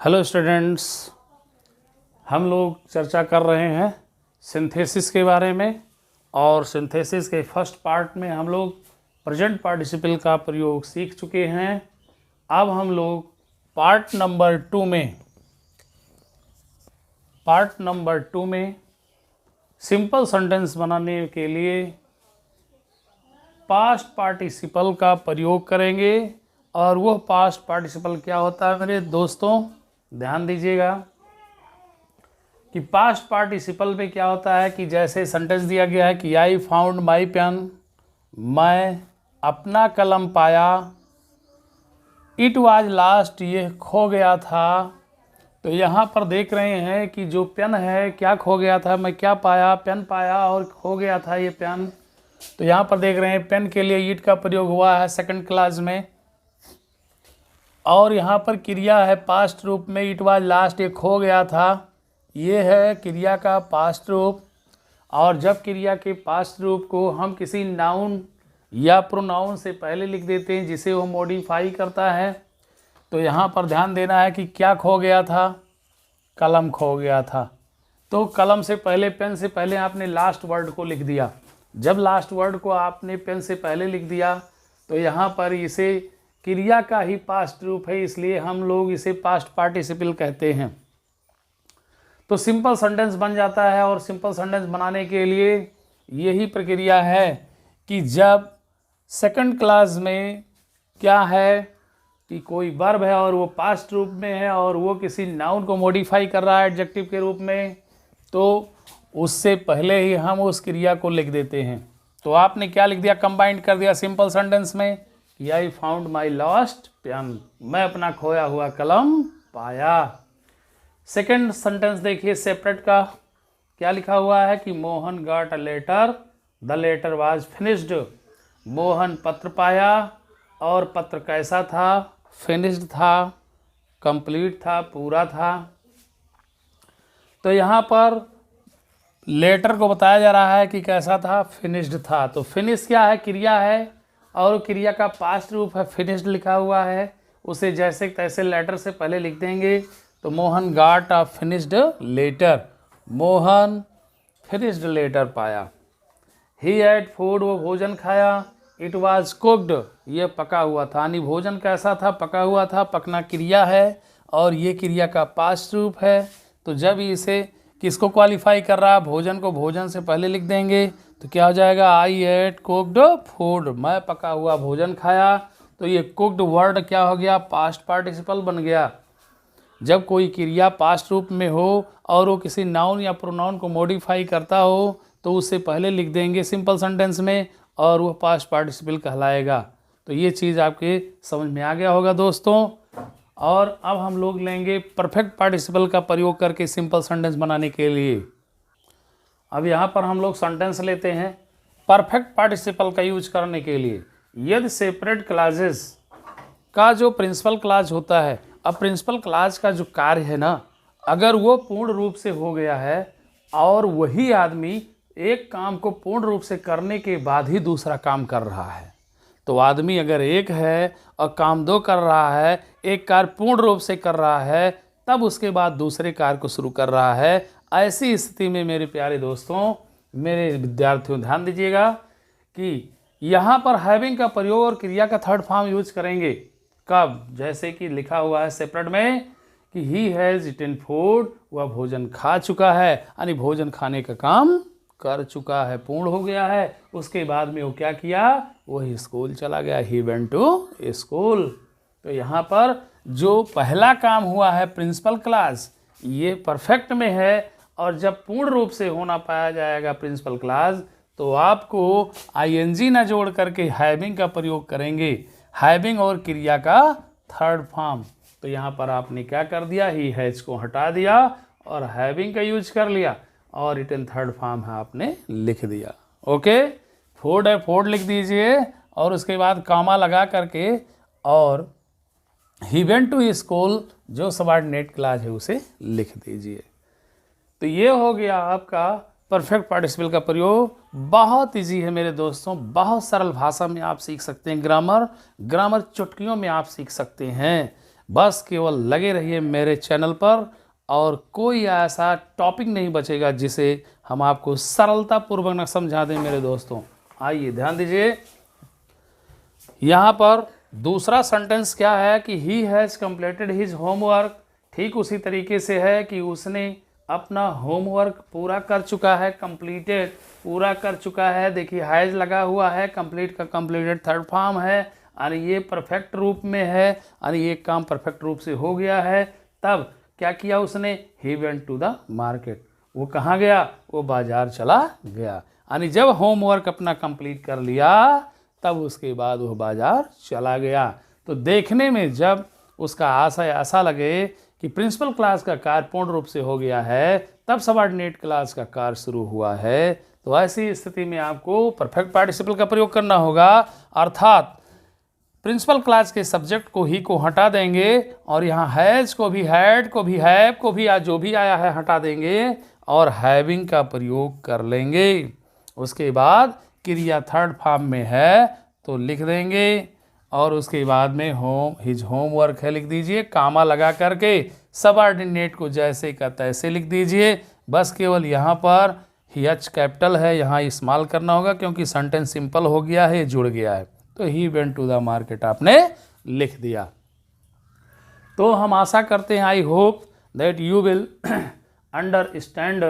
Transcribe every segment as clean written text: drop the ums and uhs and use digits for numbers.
Hello students, हम लोग चर्चा कर रहे हैं सिंथेसिस के बारे में। और सिंथेसिस के फर्स्ट पार्ट में हम लोग प्रेजेंट पार्टिसिपल का प्रयोग सीख चुके हैं। अब हम लोग पार्ट नंबर टू में सिंपल सेंटेंस बनाने के लिए पास्ट पार्टिसिपल का प्रयोग करेंगे। और वह पास्ट पार्टिसिपल क्या होता है मेरे दोस्तों, ध्यान दीजिएगा कि पास्ट पार्टिसिपल में क्या होता है कि जैसे सेंटेंस दिया गया है कि आई फाउंड माई पेन, मैं अपना कलम पाया। इट वाज लास्ट, ये खो गया था। तो यहाँ पर देख रहे हैं कि जो पेन है क्या खो गया था, मैं क्या पाया, पेन पाया और खो गया था ये पेन। तो यहाँ पर देख रहे हैं पेन के लिए इट का प्रयोग हुआ है सेकंड क्लास में। और यहाँ पर क्रिया है पास्ट रूप में, इट वाज लास्ट, ये खो गया था। ये है क्रिया का पास्ट रूप। और जब क्रिया के पास्ट रूप को हम किसी नाउन या प्रोनाउन से पहले लिख देते हैं जिसे वो मॉडिफाई करता है, तो यहाँ पर ध्यान देना है कि क्या खो गया था, कलम खो गया था। तो कलम से पहले, पेन से पहले आपने लास्ट वर्ड को लिख दिया। जब लास्ट वर्ड को आपने पेन से पहले लिख दिया तो यहाँ पर इसे क्रिया का ही पास्ट रूप है, इसलिए हम लोग इसे पास्ट पार्टिसिपल कहते हैं। तो सिंपल सेंटेंस बन जाता है। और सिंपल सेंटेंस बनाने के लिए यही प्रक्रिया है कि जब सेकंड क्लास में क्या है कि कोई वर्ब है और वो पास्ट रूप में है और वो किसी नाउन को मॉडिफाई कर रहा है एडजेक्टिव के रूप में, तो उससे पहले ही हम उस क्रिया को लिख देते हैं। तो आपने क्या लिख दिया, कंबाइंड कर दिया सिंपल सेंटेंस में कि I found my lost pen, मैं अपना खोया हुआ कलम पाया। सेकंड सेंटेंस देखिए सेपरेट का, क्या लिखा हुआ है कि Mohan got a letter, the letter was finished. Mohan पत्र पाया और पत्र कैसा था, फिनिश्ड था, कंप्लीट था, पूरा था। तो यहाँ पर लेटर को बताया जा रहा है कि कैसा था, फिनिश्ड था। तो फिनिश क्या है, क्रिया है और क्रिया का पास्ट रूप है, फिनिश्ड लिखा हुआ है। उसे जैसे तैसे लेटर से पहले लिख देंगे। तो Mohan got a finished letter, Mohan finished letter पाया। ही हैड फूड, वो भोजन खाया। इट वाज कुक्ड, ये पका हुआ था। यानी भोजन कैसा था, पका हुआ था। पकना क्रिया है और ये क्रिया का पास्ट रूप है। तो जब इसे किसको क्वालिफाई कर रहा है, भोजन को भोजन से पहले लिख देंगे तो क्या हो जाएगा, आई एट कुक्ड फूड, मैं पका हुआ भोजन खाया। तो ये कुक्ड वर्ड क्या हो गया, पास्ट पार्टिसिपल बन गया। जब कोई क्रिया पास्ट रूप में हो और वो किसी नाउन या प्रोनाउन को मॉडिफाई करता हो तो उससे पहले लिख देंगे सिंपल सेंटेंस में और वो पास्ट पार्टिसिपल कहलाएगा। तो ये चीज़ आपके समझ में आ गया होगा दोस्तों। और अब हम लोग लेंगे परफेक्ट पार्टिसिपल का प्रयोग करके सिंपल सेंटेंस बनाने के लिए। अब यहाँ पर हम लोग सेंटेंस लेते हैं परफेक्ट पार्टिसिपल का यूज करने के लिए। यदि सेपरेट क्लासेस का जो प्रिंसिपल क्लास होता है, अब प्रिंसिपल क्लास का जो कार्य है ना, अगर वो पूर्ण रूप से हो गया है और वही आदमी एक काम को पूर्ण रूप से करने के बाद ही दूसरा काम कर रहा है, तो आदमी अगर एक है और काम दो कर रहा है, एक कार्य पूर्ण रूप से कर रहा है तब उसके बाद दूसरे कार्य को शुरू कर रहा है, ऐसी स्थिति में मेरे प्यारे दोस्तों, मेरे विद्यार्थियों, ध्यान दीजिएगा कि यहाँ पर हैविंग का प्रयोग और क्रिया का थर्ड फॉर्म यूज करेंगे। कब, जैसे कि लिखा हुआ है सेपरेट में कि ही हैज़ ईटन फूड, वह भोजन खा चुका है, यानी भोजन खाने का काम कर चुका है, पूर्ण हो गया है। उसके बाद में वो क्या किया, वही स्कूल चला गया, ही वेंट टू स्कूल। तो यहाँ पर जो पहला काम हुआ है प्रिंसिपल क्लास, ये परफेक्ट में है। और जब पूर्ण रूप से होना पाया जाएगा प्रिंसिपल क्लास तो आपको आईएनजी ना जोड़ करके हैविंग का प्रयोग करेंगे, हैविंग और क्रिया का थर्ड फॉर्म। तो यहाँ पर आपने क्या कर दिया, ही हैज को हटा दिया और हैविंग का यूज कर लिया और रिटन थर्ड फॉर्म है आपने लिख दिया। ओके, फूड है, फूड लिख दीजिए और उसके बाद कामा लगा करके और ही वेंट टू स्कूल, जो सबऑर्डिनेट क्लास है उसे लिख दीजिए। तो ये हो गया आपका परफेक्ट पार्टिसिपल का प्रयोग। बहुत इजी है मेरे दोस्तों, बहुत सरल भाषा में आप सीख सकते हैं। ग्रामर चुटकियों में आप सीख सकते हैं। बस केवल लगे रहिए मेरे चैनल पर, और कोई ऐसा टॉपिक नहीं बचेगा जिसे हम आपको सरलतापूर्वक न समझा दें मेरे दोस्तों। आइए ध्यान दीजिए, यहाँ पर दूसरा सेंटेंस क्या है कि he has completed his homework. ठीक उसी तरीके से है कि उसने अपना होमवर्क पूरा कर चुका है, कंप्लीटेड पूरा कर चुका है। देखिए हैज़ लगा हुआ है, कंप्लीट का कंप्लीटेड थर्ड फॉर्म है, और ये परफेक्ट रूप में है, और ये काम परफेक्ट रूप से हो गया है। तब क्या किया उसने, he went to the market, वो कहाँ गया, वो बाजार चला गया। यानी जब होमवर्क अपना कंप्लीट कर लिया तब उसके बाद वो बाजार चला गया। तो देखने में जब उसका आशय ऐसा लगे कि प्रिंसिपल क्लास का कार्य पूर्ण रूप से हो गया है, तब सबऑर्डिनेट क्लास का कार्य शुरू हुआ है। तो ऐसी स्थिति में आपको परफेक्ट पार्टिसिपल का प्रयोग करना होगा, अर्थात प्रिंसिपल क्लास के सब्जेक्ट को ही को हटा देंगे, और यहाँ हैज़ को भी, हैड को भी, हैव को भी, आज जो भी आया है हटा देंगे, और हैविंग का प्रयोग कर लेंगे। उसके बाद क्रिया थर्ड फॉर्म में है तो लिख देंगे, और उसके बाद में हिज होमवर्क है लिख दीजिए, कामा लगा करके सबऑर्डिनेट को जैसे का तैसे लिख दीजिए। बस केवल यहाँ पर ही एच कैपिटल है, यहाँ इस्तेमाल करना होगा क्योंकि सेंटेंस सिंपल हो गया है, जुड़ गया है। तो he went to the market आपने लिख दिया। तो हम आशा करते हैं, I hope that you will understand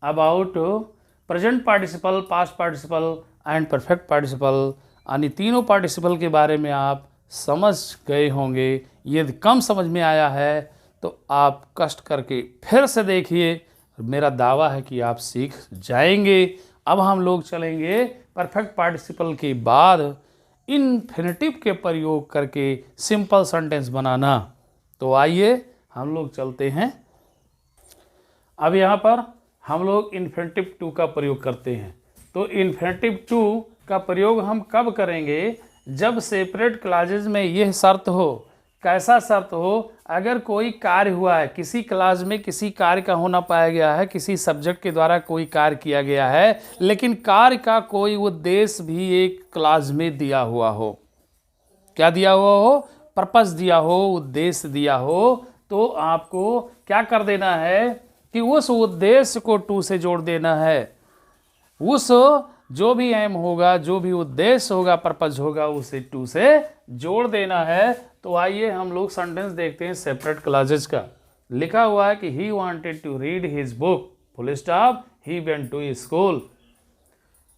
about present participle, past participle and perfect participle. यानी तीनों पार्टिसिपल के बारे में आप समझ गए होंगे। यदि कम समझ में आया है तो आप कष्ट करके फिर से देखिए, मेरा दावा है कि आप सीख जाएंगे। अब हम लोग चलेंगे परफेक्ट पार्टिसिपल के बाद इन्फिनेटिव के प्रयोग करके सिंपल सेंटेंस बनाना। तो आइए हम लोग चलते हैं। अब यहाँ पर हम लोग इन्फिनेटिव टू का प्रयोग करते हैं। तो इन्फिनेटिव टू का प्रयोग हम कब करेंगे, जब सेपरेट क्लासेज में यह शर्त हो। कैसा शर्त हो, अगर कोई कार्य हुआ है, किसी क्लास में किसी कार्य का होना पाया गया है, किसी सब्जेक्ट के द्वारा कोई कार्य किया गया है, लेकिन कार्य का कोई उद्देश्य भी एक क्लास में दिया हुआ हो। क्या दिया हुआ हो, पर्पस दिया हो, उद्देश्य दिया हो, तो आपको क्या कर देना है कि उस उद्देश्य को टू से जोड़ देना है। उस जो भी एम होगा, जो भी उद्देश्य होगा, पर्पस होगा, उसे टू से जोड़ देना है। तो आइए हम लोग सेंटेंस देखते हैं सेपरेट क्लासेज का। लिखा हुआ है कि he wanted to read his book, full stop, he went to school.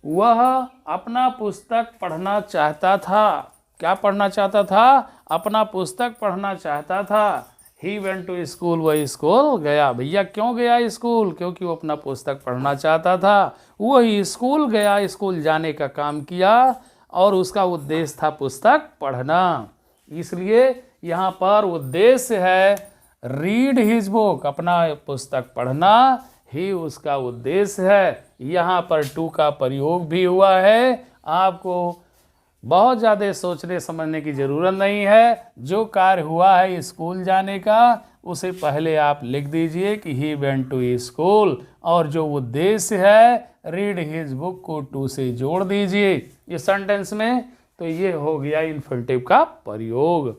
वह अपना पुस्तक पढ़ना चाहता था। क्या पढ़ना चाहता था, अपना पुस्तक पढ़ना चाहता था। ही वेंट टू स्कूल, वह स्कूल गया। भैया क्यों गया स्कूल, क्योंकि वो अपना पुस्तक पढ़ना चाहता था। वही स्कूल गया, स्कूल जाने का काम किया, और उसका उद्देश्य था पुस्तक पढ़ना। इसलिए यहाँ पर उद्देश्य है रीड हिज बुक, अपना पुस्तक पढ़ना ही उसका उद्देश्य है। यहाँ पर टू का प्रयोग भी हुआ है। आपको बहुत ज़्यादा सोचने समझने की ज़रूरत नहीं है। जो कार्य हुआ है स्कूल जाने का, उसे पहले आप लिख दीजिए कि ही वेंट टू स्कूल, और जो उद्देश्य है रीड हिज बुक को टू से जोड़ दीजिए इस सेंटेंस में। तो ये हो गया इन्फिनेटिव का प्रयोग।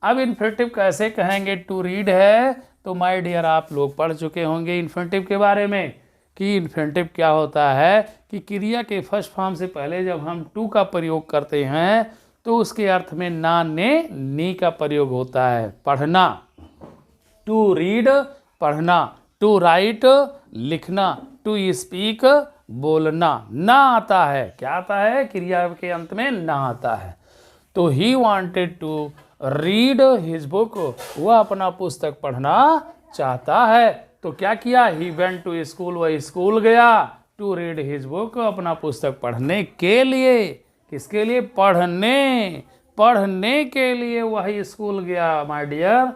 अब इन्फिनेटिव कैसे कहेंगे, टू रीड है तो माय डियर आप लोग पढ़ चुके होंगे इन्फिनेटिव के बारे में कि इन्फिनेटिव क्या होता है कि क्रिया के फर्स्ट फॉर्म से पहले जब हम टू का प्रयोग करते हैं तो उसके अर्थ में ना, ने, नी का प्रयोग होता है। पढ़ना, टू रीड पढ़ना, टू राइट लिखना, टू स्पीक बोलना। ना आता है, क्या आता है, क्रिया के अंत में ना आता है। तो he wanted to read his book, वह अपना पुस्तक पढ़ना चाहता है। तो क्या किया, ही वेंट टू स्कूल, वह स्कूल गया। टू रीड हिज बुक, अपना पुस्तक पढ़ने के लिए। किसके लिए, पढ़ने के लिए वह स्कूल गया माय डियर।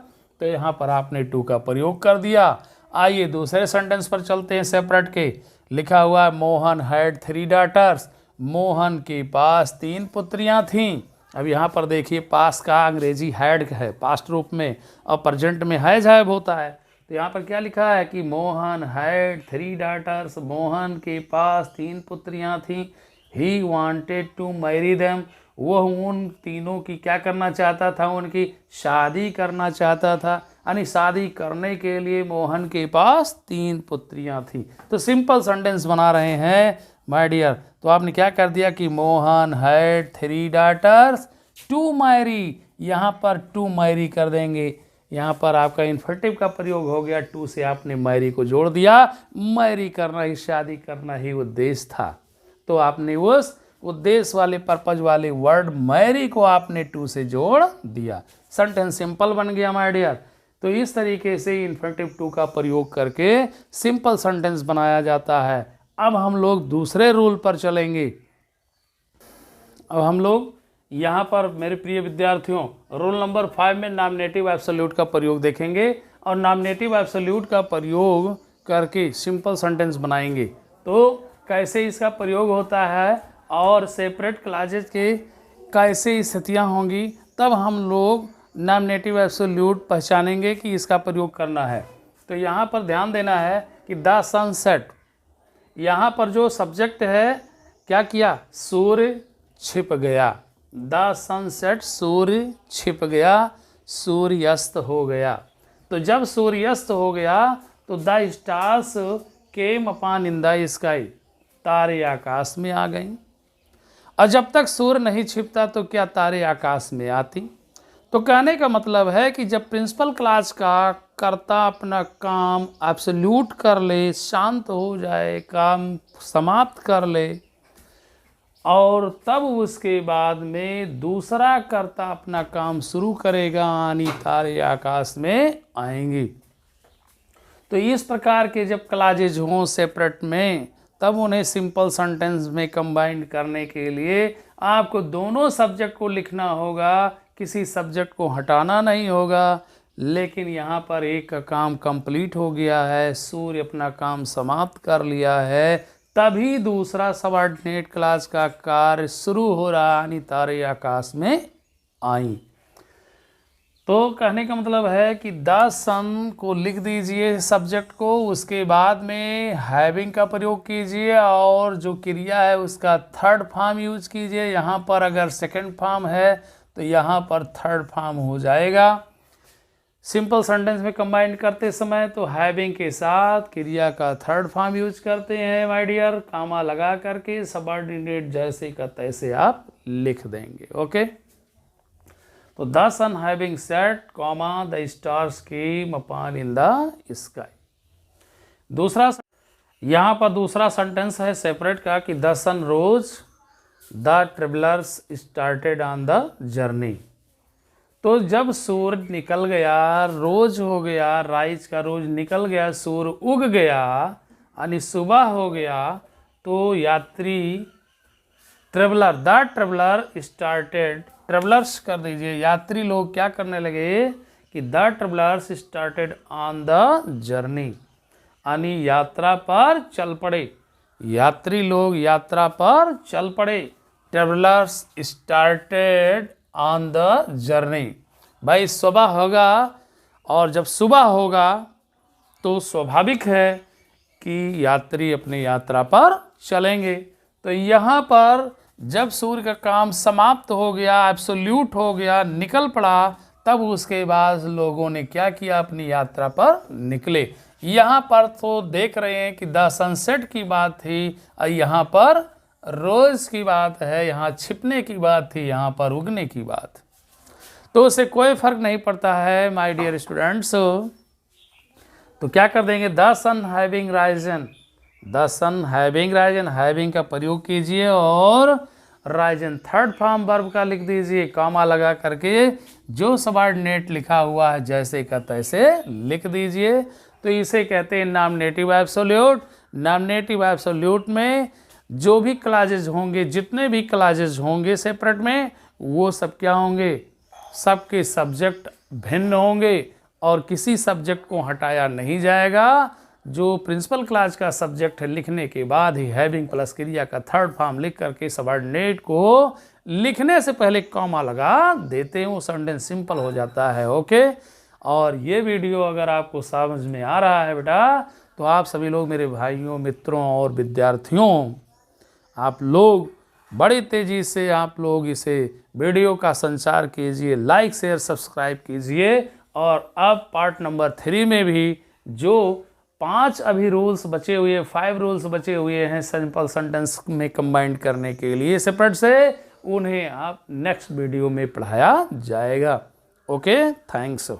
तो यहाँ पर आपने टू का प्रयोग कर दिया। आइए दूसरे सेंटेंस पर चलते हैं सेपरेट के। लिखा हुआ है मोहन हैड 3 डॉटर्स, मोहन के पास 3 पुत्रियां थीं। अब यहाँ पर देखिए पास का अंग्रेजी हैड है पास्ट रूप में, और प्रेजेंट में हैज होता है। तो यहाँ पर क्या लिखा है कि मोहन हैड 3 डॉटर्स, मोहन के पास 3 पुत्रियां थीं। He wanted to marry them, वह उन तीनों की क्या करना चाहता था, उनकी शादी करना चाहता था। यानी शादी करने के लिए मोहन के पास 3 पुत्रियां थी। तो सिंपल सेंटेंस बना रहे हैं माय डियर। तो आपने क्या कर दिया कि Mohan had 3 daughters to marry, यहाँ पर टू मैरी कर देंगे। यहाँ पर आपका इन्फिनेटिव का प्रयोग हो गया, टू से आपने मैरी को जोड़ दिया। मैरी करना ही, शादी करना ही उद्देश्य था, तो आपने उस उद्देश्य वाले पर्पज वाले वर्ड मैरी को आपने टू से जोड़ दिया। सेंटेंस सिंपल बन गया माय डियर। तो इस तरीके से इन्फिनेटिव टू का प्रयोग करके सिंपल सेंटेंस बनाया जाता है। अब हम लोग दूसरे रूल पर चलेंगे। अब हम लोग यहाँ पर मेरे प्रिय विद्यार्थियों रूल नंबर 5 में नॉमिनेटिव एब्सोल्यूट का प्रयोग देखेंगे और नॉमिनेटिव एब्सोल्यूट का प्रयोग करके सिंपल सेंटेंस बनाएंगे। तो कैसे इसका प्रयोग होता है और सेपरेट क्लॉजेज के कैसे स्थितियाँ होंगी, तब हम लोग नॉमिनेटिव एब्सोल्यूट पहचानेंगे कि इसका प्रयोग करना है। तो यहाँ पर ध्यान देना है कि द सनसेट, यहाँ पर जो सब्जेक्ट है क्या किया, सूर्य छिप गया। द सनसेट, सूर्य छिप गया, सूर्यास्त हो गया। तो जब सूर्यास्त हो गया तो the stars came upon in the sky, तारे आकाश में आ गई। और जब तक सूर्य नहीं छिपता तो क्या तारे आकाश में आती। तो कहने का मतलब है कि जब प्रिंसिपल क्लास का कर्ता अपना काम एब्सोल्यूट कर ले, शांत हो जाए, काम समाप्त कर ले, और तब उसके बाद में दूसरा कर्ता अपना काम शुरू करेगा, यानी तारे आकाश में आएंगे। तो इस प्रकार के जब क्लॉजेज हों सेपरेट में, तब उन्हें सिंपल सेंटेंस में कंबाइन करने के लिए आपको दोनों सब्जेक्ट को लिखना होगा, किसी सब्जेक्ट को हटाना नहीं होगा। लेकिन यहाँ पर एक का काम कंप्लीट हो गया है, सूर्य अपना काम समाप्त कर लिया है, तभी दूसरा सबऑर्डिनेट क्लास का कार्य शुरू हो रहा, यानी तारे आकाश में आई। तो कहने का मतलब है कि द सन को लिख दीजिए सब्जेक्ट को, उसके बाद में हैविंग का प्रयोग कीजिए और जो क्रिया है उसका थर्ड फॉर्म यूज कीजिए। यहाँ पर अगर सेकंड फॉर्म है तो यहाँ पर थर्ड फॉर्म हो जाएगा। सिंपल सेंटेंस में कंबाइन करते समय तो हैविंग के साथ क्रिया का थर्ड फॉर्म यूज करते हैं माय डियर, कामा लगा करके सबऑर्डिनेट जैसे का तैसे आप लिख देंगे। ओके, तो the sun having set comma the stars came upon in the sky. दूसरा यहाँ पर दूसरा सेंटेंस है सेपरेट का कि the sun rose the travellers started on the journey. तो जब सूर्य निकल गया, रोज हो गया, राइज का रोज निकल गया, सूर्य उग गया, यानी सुबह हो गया, तो यात्री traveller, the traveller started, travellers कर दीजिए, यात्री लोग क्या करने लगे कि the travellers started on the journey, यानी यात्रा पर चल पड़े। यात्री लोग यात्रा पर चल पड़े। Travellers started on the journey. भाई सुबह होगा और जब सुबह होगा तो स्वाभाविक है कि यात्री अपनी यात्रा पर चलेंगे। तो यहाँ पर जब सूर्य का काम समाप्त हो गया, एब्सोल्यूट हो गया, निकल पड़ा, तब उसके बाद लोगों ने क्या किया, अपनी यात्रा पर निकले। यहाँ पर तो देख रहे हैं कि द सनसेट की बात थी, और यहाँ पर रोज की बात है, यहाँ छिपने की बात थी, यहाँ पर उगने की बात। तो उससे कोई फर्क नहीं पड़ता है माय डियर स्टूडेंट्स। तो क्या कर देंगे, the sun having risen, the sun having risen, having का प्रयोग कीजिए और राइजन थर्ड फॉर्म वर्ब का लिख दीजिए, कॉमा लगा करके जो सबऑर्डिनेट लिखा हुआ है जैसे का तैसे लिख दीजिए। तो इसे कहते हैं नॉमिनेटिव एब्सोल्यूट। नॉमिनेटिव एब्सोल्यूट में जो भी क्लॉजेज होंगे, जितने भी क्लॉजेज होंगे सेपरेट में, वो सब क्या होंगे, सबके सब्जेक्ट भिन्न होंगे और किसी सब्जेक्ट को हटाया नहीं जाएगा। जो प्रिंसिपल क्लास का सब्जेक्ट है लिखने के बाद ही हैविंग प्लस क्रिया का थर्ड फॉर्म लिख करके सबऑर्डिनेट को लिखने से पहले कॉमा लगा देते हैं, वो सेंटेंस सिंपल हो जाता है। ओके, और ये वीडियो अगर आपको समझ में आ रहा है बेटा, तो आप सभी लोग मेरे भाइयों, मित्रों और विद्यार्थियों, आप लोग बड़ी तेज़ी से आप लोग इसे वीडियो का संचार कीजिए, लाइक शेयर सब्सक्राइब कीजिए। और अब पार्ट नंबर 3 में भी जो 5 अभी रूल्स बचे हुए, 5 रूल्स बचे हुए हैं सिंपल सेंटेंस में कंबाइन करने के लिए सेपरेट से, उन्हें आप नेक्स्ट वीडियो में पढ़ाया जाएगा। Okay, thanks.